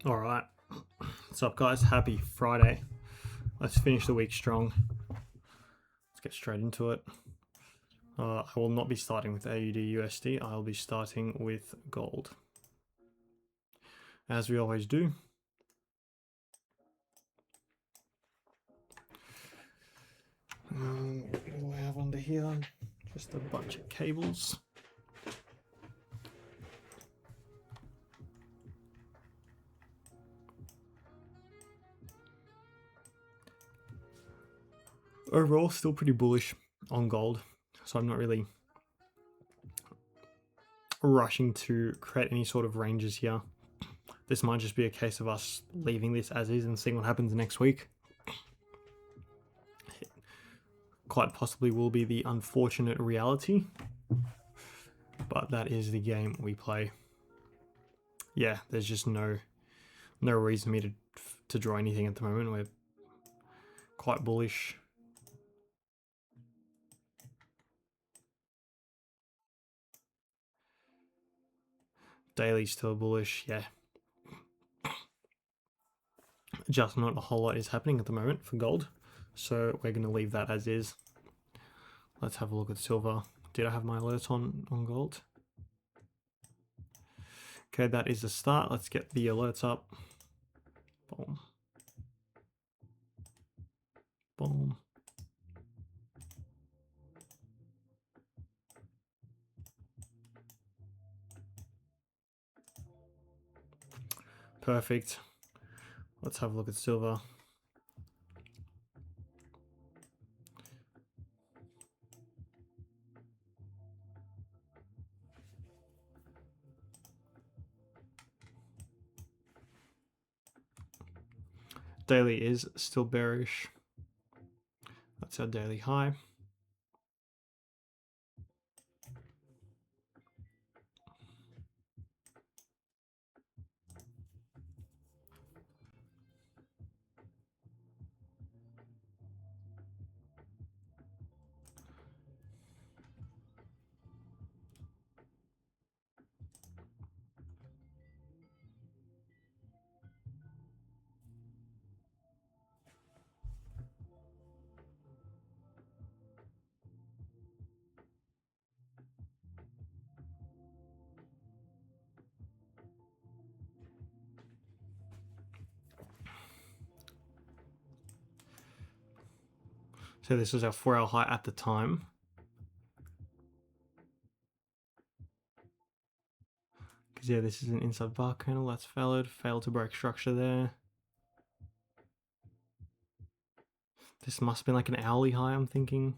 All right, what's up, guys? Happy Friday. Let's finish the week strong. Let's get straight into it. I will not be starting with AUD USD. I'll be starting with gold, as we always do. What do I have under here? Just a bunch of cables. Overall, still pretty bullish on gold, so I'm not really rushing to create any sort of ranges here. This might just be a case of us leaving this as is and seeing what happens next week. Quite possibly will be the unfortunate reality, but that is the game we play. Yeah, there's just no reason for me to draw anything at the moment. We're quite bullish. Daily still bullish, yeah. Just not a whole lot is happening at the moment for gold, so we're going to leave that as is. Let's have a look at silver. Did I have my alerts on gold? Okay, that is the start. Let's get the alerts up. Boom. Boom. Perfect. Let's have a look at silver. Daily is still bearish. That's our daily high. So this was our 4-hour high at the time. Because yeah, this is an inside bar candle. That's valid. Failed to break structure there. This must have been like an hourly high, I'm thinking.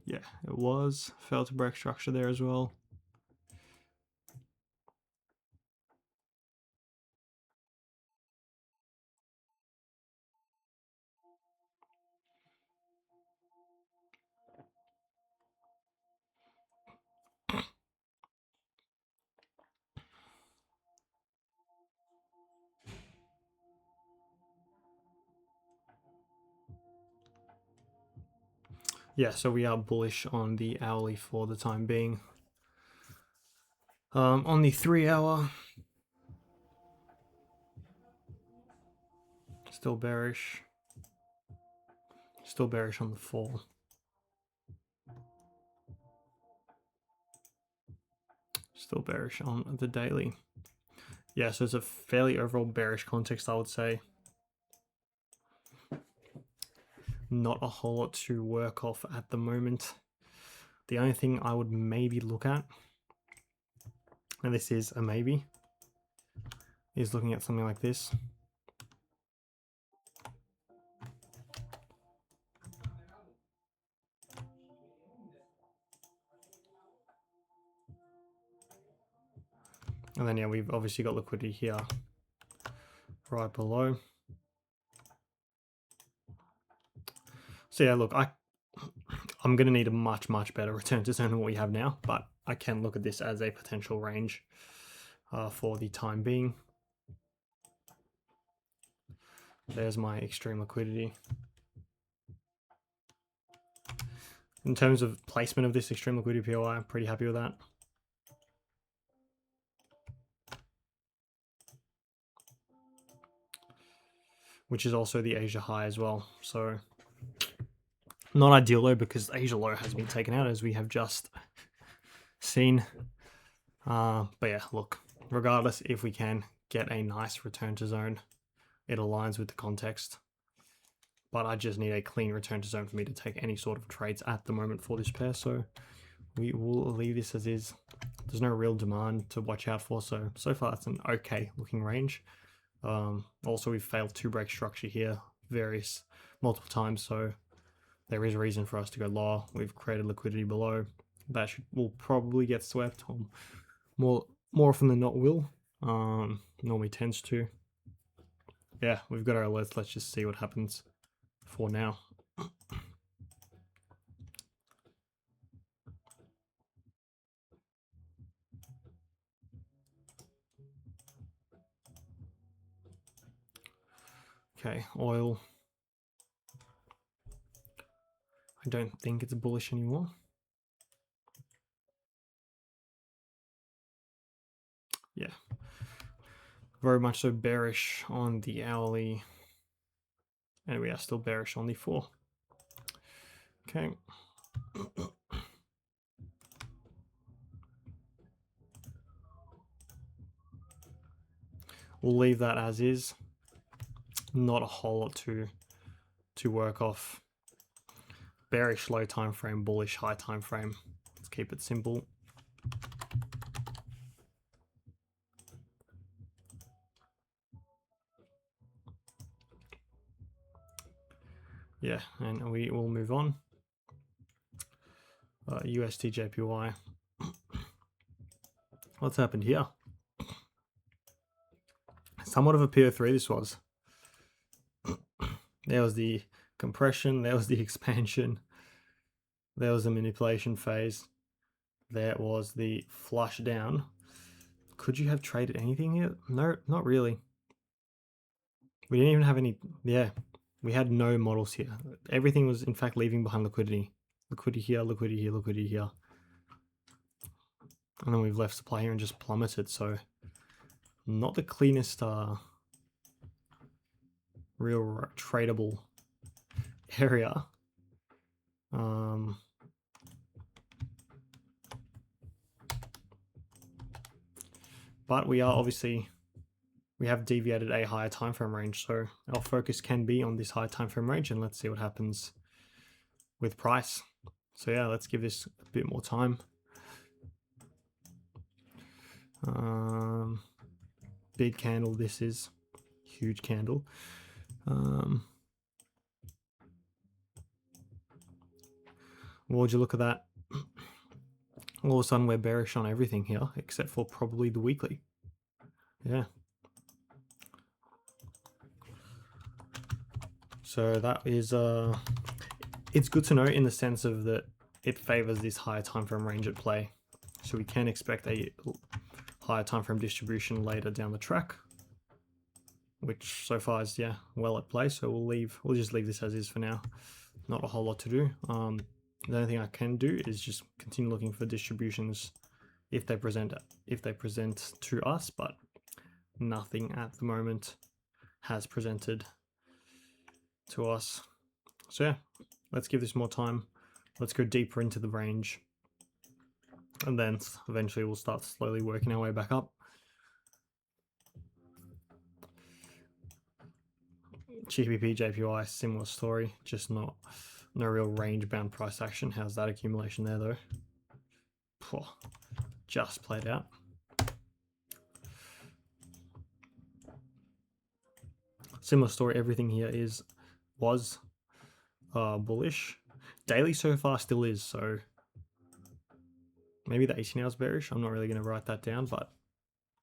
Yeah, it was. Failed to break structure there as well. Yeah, so we are bullish on the hourly for the time being. On the 3-hour, still bearish. Still bearish on the 4. Still bearish on the daily. Yeah, so it's a fairly overall bearish context, I would say. Not a whole lot to work off at the moment. The only thing I would maybe look at, and this is a maybe, is looking at something like this. And then yeah, we've obviously got liquidity here right below. So yeah, look, I'm going to need a much better return to zone than what we have now, but I can look at this as a potential range for the time being. There's my extreme liquidity. In terms of placement of this extreme liquidity POI, I'm pretty happy with that. Which is also the Asia high as well. So not ideal though, because Asia low has been taken out as we have just seen. But yeah, look, regardless, if we can get a nice return to zone, it aligns with the context. But I just need a clean return to zone for me to take any sort of trades at the moment for this pair. So we will leave this as is. There's no real demand to watch out for. So far it's an okay looking range. Also, we've failed to break structure here multiple times. So there is a reason for us to go lower. We've created liquidity below. That will probably get swept. More often than not will. Normally tends to. Yeah, we've got our alerts. Let's just see what happens for now. Okay, oil. I don't think it's bullish anymore. Yeah. Very much so bearish on the hourly. And we are still bearish on the 4. Okay. We'll leave that as is. Not a whole lot to work off. Bearish low time frame, bullish high time frame. Let's keep it simple. Yeah, and we will move on. USD JPY. What's happened here? Somewhat of a PO3 this was. There was the compression, there was the expansion, there was the manipulation phase, there was the flush down. Could you have traded anything here? No, not really. We didn't even have any, yeah, we had no models here. Everything was in fact leaving behind liquidity. Liquidity here, liquidity here, liquidity here. And then we've left supply here and just plummeted, so not the cleanest real tradable area. But we are obviously, we have deviated a higher time frame range, so our focus can be on this high time frame range, and let's see what happens with price. So yeah, let's give this a bit more time. Big candle, this is huge candle. What would you look at that? All of a sudden we're bearish on everything here, except for probably the weekly. Yeah. So that is, it's good to know in the sense of that it favors this higher time frame range at play. So we can expect a higher time frame distribution later down the track, which so far is, yeah, well at play. So we'll just leave this as is for now. Not a whole lot to do. The only thing I can do is just continue looking for distributions if they present to us, but nothing at the moment has presented to us. So yeah, let's give this more time. Let's go deeper into the range, and then eventually we'll start slowly working our way back up. GBP, JPY, similar story, just no real range bound price action. How's that accumulation there though? Just played out. Similar story, everything here was bullish. Daily so far still is, so maybe the 18 hours bearish. I'm not really going to write that down, but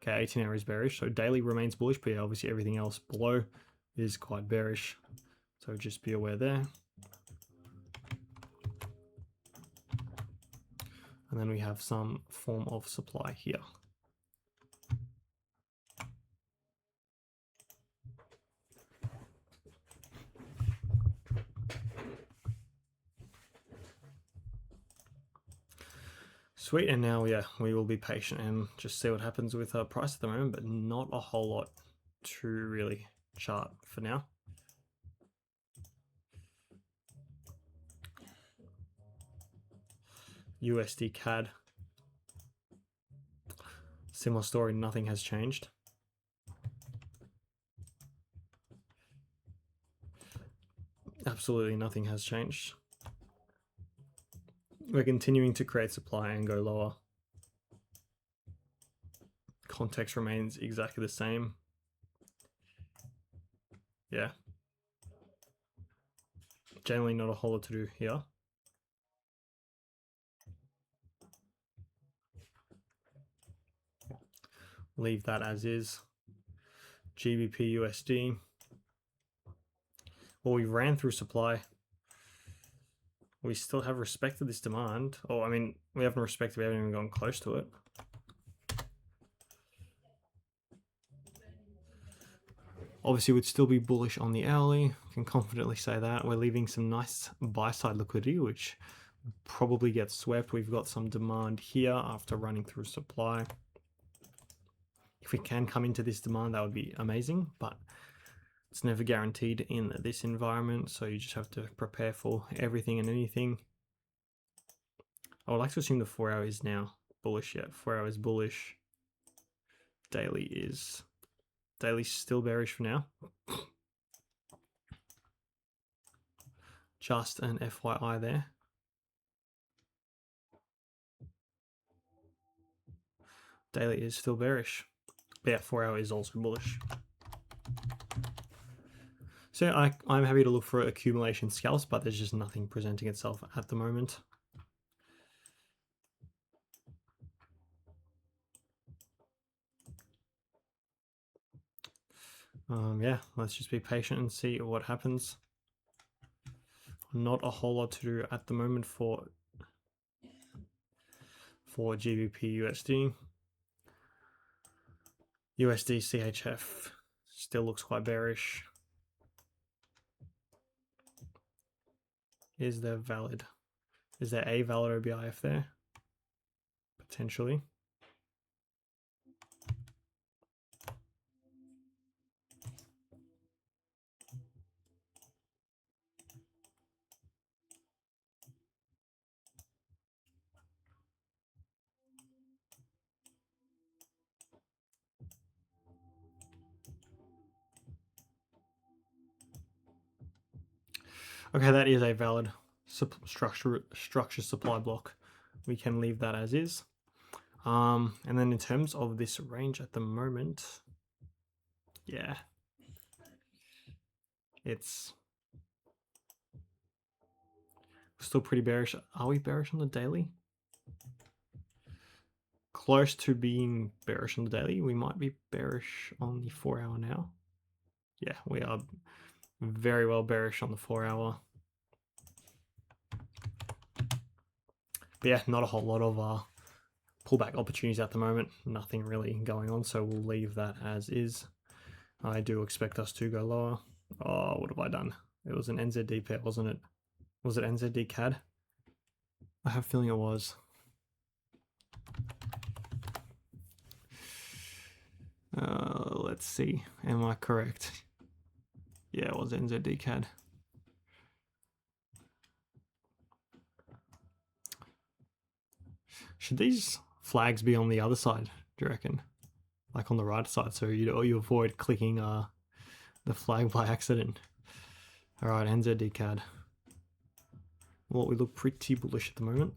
okay, 18 hours bearish. So daily remains bullish, but yeah, obviously everything else below is quite bearish. So just be aware there. And then we have some form of supply here. Sweet, and now, yeah, we will be patient and just see what happens with price at the moment, but not a whole lot to really chart for now. USD CAD. Similar story, nothing has changed. Absolutely nothing has changed. We're continuing to create supply and go lower. Context remains exactly the same. Yeah. Generally not a whole lot to do here. Leave that as is. GBP USD. Well, we ran through supply. We still have respected this demand. Oh, I mean, we haven't respected, we haven't even gone close to it. Obviously, we'd still be bullish on the hourly. Can confidently say that. We're leaving some nice buy-side liquidity, which probably gets swept. We've got some demand here after running through supply. If we can come into this demand, that would be amazing, but it's never guaranteed in this environment, so you just have to prepare for everything and anything. I would like to assume the 4 hour is now bullish. Yeah, 4 hours bullish. Daily's still bearish for now. Just an FYI there. Daily is still bearish. But yeah, 4 hour is also bullish. So I'm happy to look for accumulation scalps, but there's just nothing presenting itself at the moment. Yeah, let's just be patient and see what happens. Not a whole lot to do at the moment for GBP USD. USD CHF still looks quite bearish. Is there a valid OBIF there? Potentially. Okay, that is a valid structure supply block. We can leave that as is. And then in terms of this range at the moment, yeah, it's still pretty bearish. Are we bearish on the daily? Close to being bearish on the daily. We might be bearish on the 4 hour now. Yeah, we are very well bearish on the 4 hour. But yeah, not a whole lot of pullback opportunities at the moment. Nothing really going on, so we'll leave that as is. I do expect us to go lower. Oh, what have I done? It was an NZD pair, wasn't it? Was it NZD CAD? I have a feeling it was. Let's see. Am I correct? Yeah, it was NZD CAD. Should these flags be on the other side, do you reckon? Like on the right side, so you avoid clicking the flag by accident. All right, NZD CAD. Well, we look pretty bullish at the moment.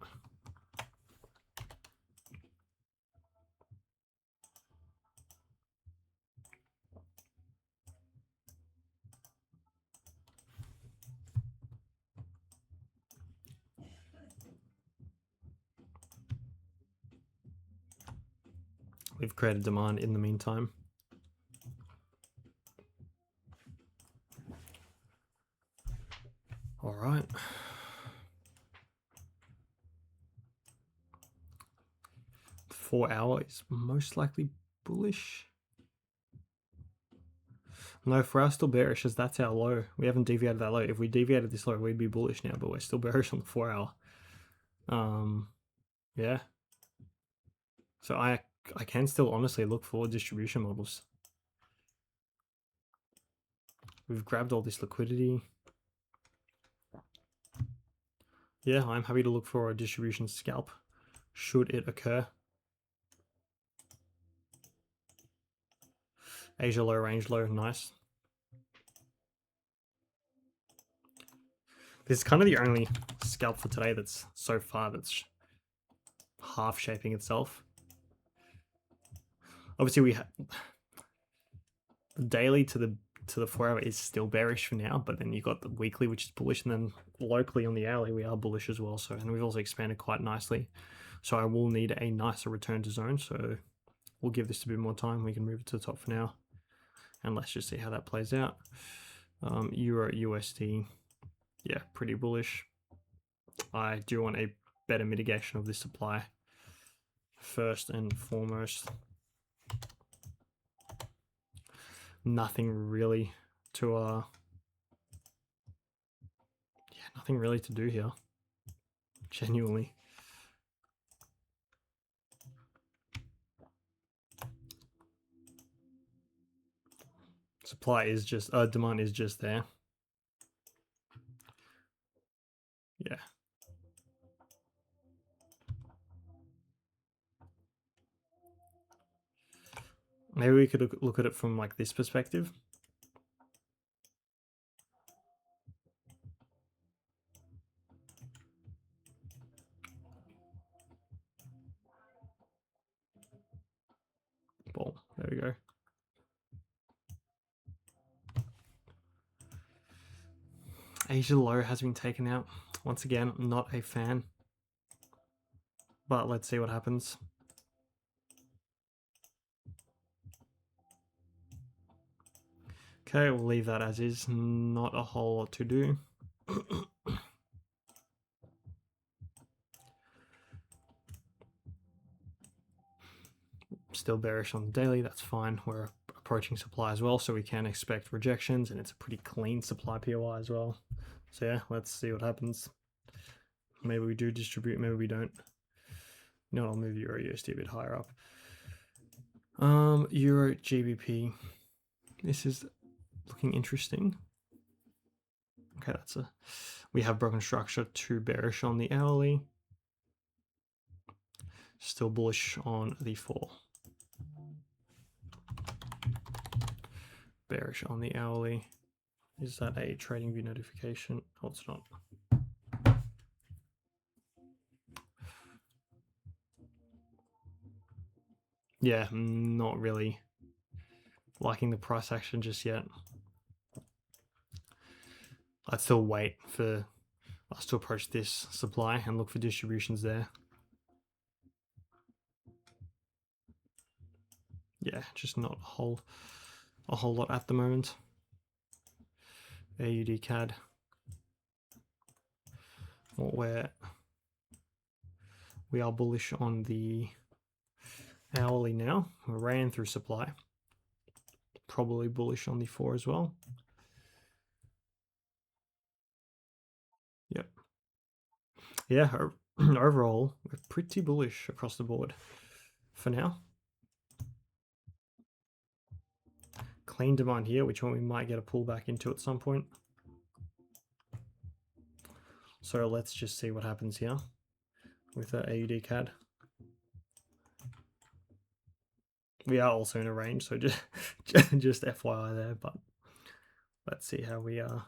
We've created demand in the meantime. All right. The 4 hour is most likely bullish. No, for us, still bearish, as that's our low. We haven't deviated that low. If we deviated this low, we'd be bullish now, but we're still bearish on the 4 hour. Yeah. So I can still honestly look for distribution models. We've grabbed all this liquidity. Yeah, I'm happy to look for a distribution scalp should it occur. Asia low, range low, nice. This is kind of the only scalp for today that's so far that's half shaping itself. Obviously, we have the daily to the 4 hour is still bearish for now, but then you've got the weekly, which is bullish, and then locally on the hourly we are bullish as well. So, and we've also expanded quite nicely. So I will need a nicer return to zone. So we'll give this a bit more time. We can move it to the top for now, and let's just see how that plays out. Euro USD, yeah, pretty bullish. I do want a better mitigation of this supply first and foremost. Nothing really to nothing really to do here, genuinely. Supply is just demand is just there. Yeah. Maybe we could look at it from like this perspective. Boom. There we go. Asia low has been taken out. Once again, not a fan. But let's see what happens. Okay, we'll leave that as is. Not a whole lot to do. Still bearish on the daily, that's fine. We're approaching supply as well, so we can expect rejections, and it's a pretty clean supply POI as well. So yeah, let's see what happens. Maybe we do distribute, maybe we don't. You know what, I'll move Euro USD a bit higher up. Euro GBP. This is looking interesting. Okay, we have broken structure, too bearish on the hourly. Still bullish on the 4. Bearish on the hourly. Is that a trading view notification? Oh, it's not. Yeah, not really liking the price action just yet. I'd still wait for us to approach this supply and look for distributions there. Yeah, just not a whole lot at the moment. AUD CAD. Where we are bullish on the hourly now. We ran through supply. Probably bullish on the 4 as well. Yep. Yeah, overall, we're pretty bullish across the board for now. Clean demand here, which one we might get a pullback into at some point. So let's just see what happens here with the AUD CAD. We are also in a range, so just FYI there, but let's see how we are.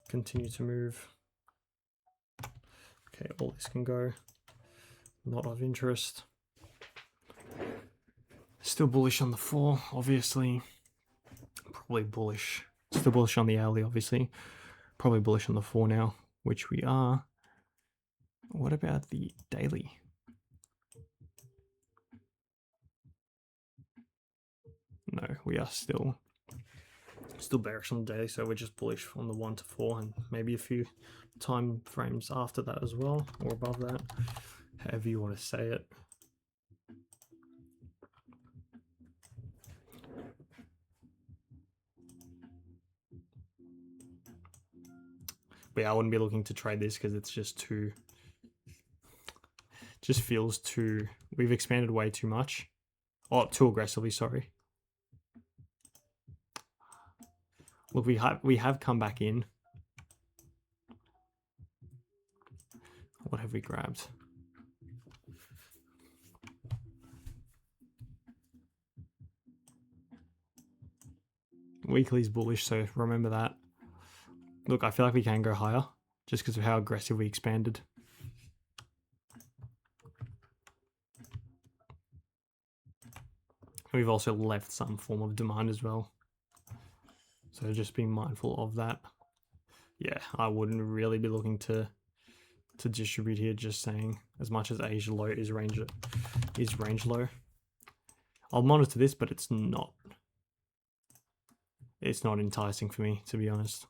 Continue to move. Okay, all this can go. Not of interest. Still bullish on the 4, obviously. Probably bullish. Still bullish on the hourly, obviously. Probably bullish on the 4 now, which we are. What about the daily? No, we are still bearish on the daily, so we're just bullish on the 1 to 4 and maybe a few time frames after that as well, or above that, however you want to say it. But yeah, I wouldn't be looking to trade this because it's just too, just feels too, we've expanded way too much. Oh, too aggressively, sorry. Look, we have come back in. What have we grabbed? Weekly's bullish, so remember that. Look, I feel like we can go higher just because of how aggressive we expanded. We've also left some form of demand as well. So just be mindful of that. Yeah, I wouldn't really be looking to distribute here, just saying, as much as Asia low is range low. I'll monitor this, but it's not enticing for me, to be honest.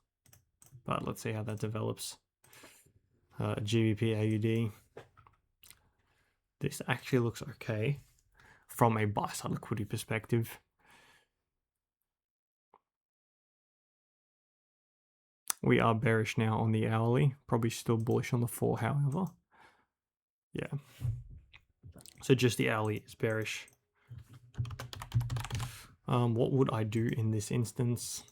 But let's see how that develops. GBP AUD. This actually looks okay from a buy side liquidity perspective. We are bearish now on the hourly, probably still bullish on the 4, however. Yeah. So just the hourly is bearish. What would I do in this instance?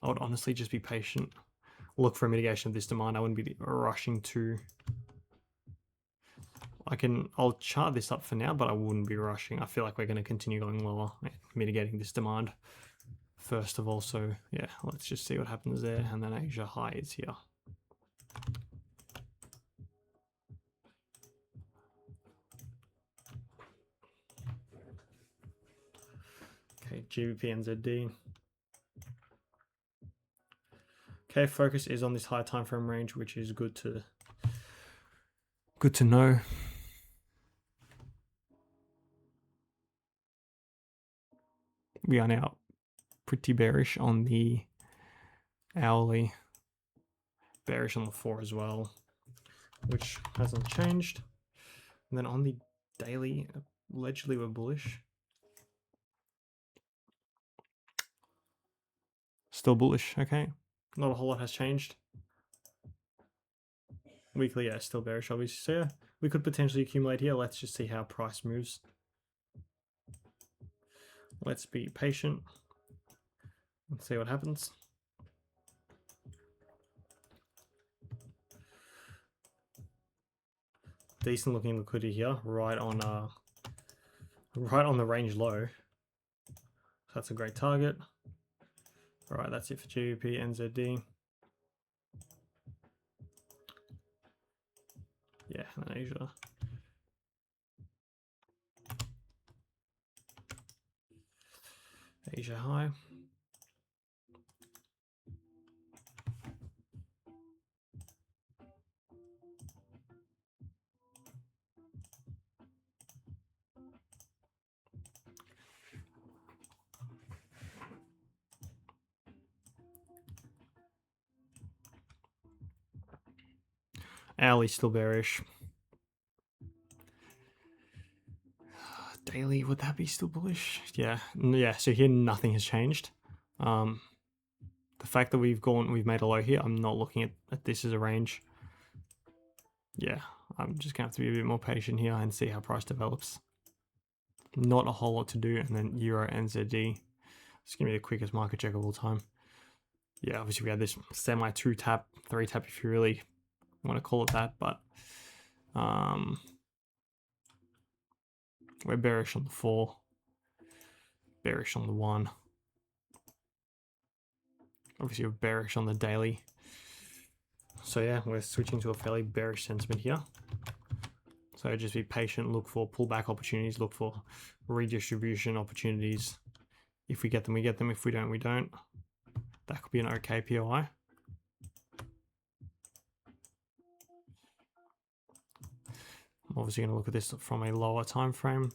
I would honestly just be patient. Look for a mitigation of this demand. I wouldn't be rushing to. I'll chart this up for now, but I wouldn't be rushing. I feel like we're going to continue going lower, mitigating this demand first of all. So yeah, let's just see what happens there. And then Asia high is here. Okay, GBP NZD. Okay, focus is on this high time frame range, which is good to know. We are now pretty bearish on the hourly, bearish on the 4 as well, which hasn't changed. And then on the daily, allegedly we're bullish. Still bullish, okay. Not a whole lot has changed. Weekly, yeah, still bearish, obviously. So yeah, we could potentially accumulate here. Let's just see how price moves. Let's be patient. Let's see what happens. Decent looking liquidity here, right on the range low. So that's a great target. All right, that's it for GBP NZD. Yeah, and Asia. Asia high. Hourly still bearish. Daily, would that be still bullish? Yeah, so here nothing has changed. The fact that we've made a low here, I'm not looking at this as a range. Yeah, I'm just gonna have to be a bit more patient here and see how price develops. Not a whole lot to do. And then Euro NZD. It's gonna be the quickest market check of all time. Yeah, obviously we had this semi 2-tap, 3-tap if you really want to call it that, but we're bearish on the 4, bearish on the 1. Obviously we're bearish on the daily. So yeah, we're switching to a fairly bearish sentiment here. So just be patient, look for pullback opportunities, look for redistribution opportunities. If we get them, we get them. If we don't, we don't. That could be an okay POI. I'm obviously going to look at this from a lower time frame.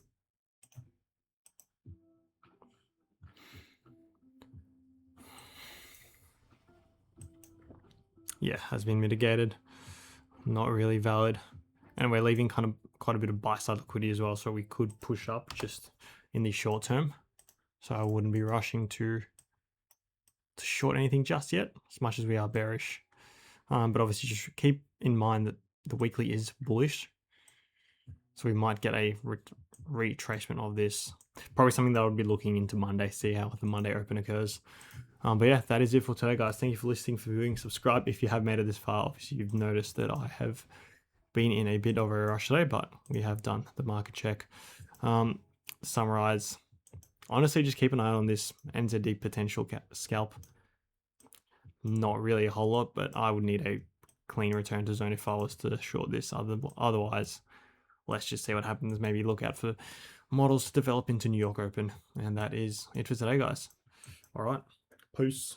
Yeah, has been mitigated. Not really valid. And we're leaving quite a bit of buy side liquidity as well, so we could push up just in the short term. So I wouldn't be rushing to to short anything just yet, as much as we are bearish. But obviously just keep in mind that the weekly is bullish. So we might get a retracement of this. Probably something that I would be looking into Monday, see how the Monday open occurs. But yeah, that is it for today, guys. Thank you for listening, for viewing. Subscribe if you have made it this far. Obviously, you've noticed that I have been in a bit of a rush today, but we have done the market check. Summarize. Honestly, just keep an eye on this NZD potential scalp. Not really a whole lot, but I would need a clean return to zone if I was to short this. Otherwise, let's just see what happens. Maybe look out for models to develop into New York Open. And that is it for today, guys. All right. Peace.